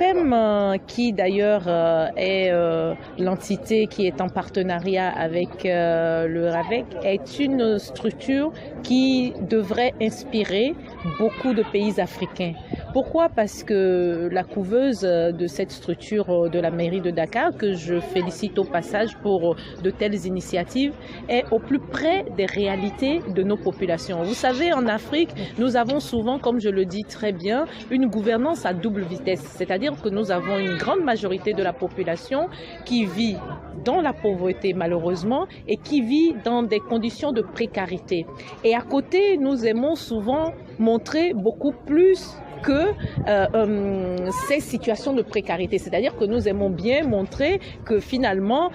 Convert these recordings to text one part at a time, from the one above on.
CEPEM, qui d'ailleurs est l'entité qui est en partenariat avec le RAVEC, est une structure qui devrait inspirer beaucoup de pays africains. Pourquoi? Parce que la couveuse de cette structure de la mairie de Dakar, que je félicite au passage pour de telles initiatives, est au plus près des réalités de nos populations. Vous savez, en Afrique, nous avons souvent, comme je le dis très bien, une gouvernance à double vitesse. C'est-à-dire que nous avons une grande majorité de la population qui vit dans la pauvreté malheureusement et qui vit dans des conditions de précarité. Et à côté, nous aimons souvent montrer beaucoup plus que ces situations de précarité. C'est-à-dire que nous aimons bien montrer que finalement,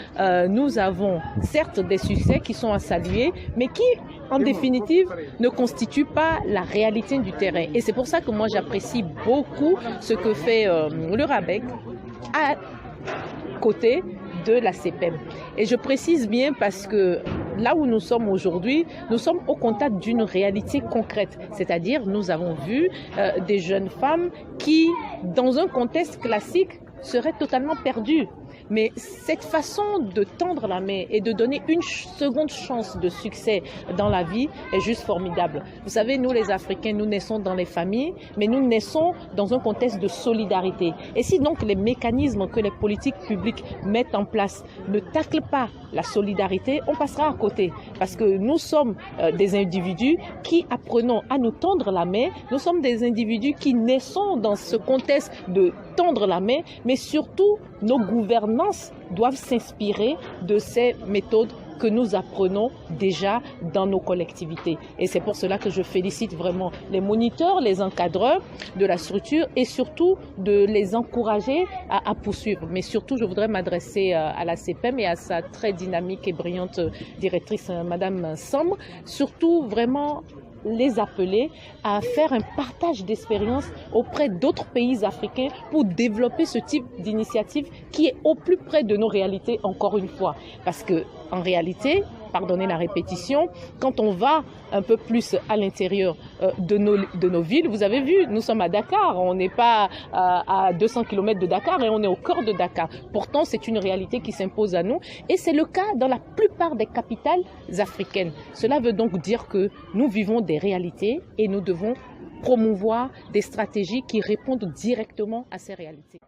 nous avons certes des succès qui sont à saluer, mais qui, en définitive, ne constituent pas la réalité du terrain. Et c'est pour ça que moi, j'apprécie beaucoup ce que fait le RAVEC à côté de la CEPEM. Et je précise bien parce que là où nous sommes aujourd'hui, nous sommes au contact d'une réalité concrète. C'est-à-dire, nous avons vu des jeunes femmes qui, dans un contexte classique, seraient totalement perdues. Mais cette façon de tendre la main et de donner une seconde chance de succès dans la vie est juste formidable. Vous savez, nous les Africains, nous naissons dans les familles, mais nous naissons dans un contexte de solidarité. Et si donc les mécanismes que les politiques publiques mettent en place ne taclent pas la solidarité, on passera à côté. Parce que nous sommes des individus qui apprenons à nous tendre la main. Nous sommes des individus qui naissons dans ce contexte de tendre la main, mais surtout nos gouvernances doivent s'inspirer de ces méthodes que nous apprenons déjà dans nos collectivités. Et c'est pour cela que je félicite vraiment les moniteurs, les encadreurs de la structure et surtout de les encourager à poursuivre. Mais surtout, je voudrais m'adresser à la CEPEM et à sa très dynamique et brillante directrice, Madame Sam. Surtout, vraiment, les appeler à faire un partage d'expérience auprès d'autres pays africains pour développer ce type d'initiative qui est au plus près de nos réalités, encore une fois. Parce que, en réalité, pardonnez la répétition, quand on va un peu plus à l'intérieur de nos villes, vous avez vu, nous sommes à Dakar, on n'est pas à 200 km de Dakar et on est au cœur de Dakar. Pourtant, c'est une réalité qui s'impose à nous et c'est le cas dans la plupart des capitales africaines. Cela veut donc dire que nous vivons des réalités et nous devons promouvoir des stratégies qui répondent directement à ces réalités.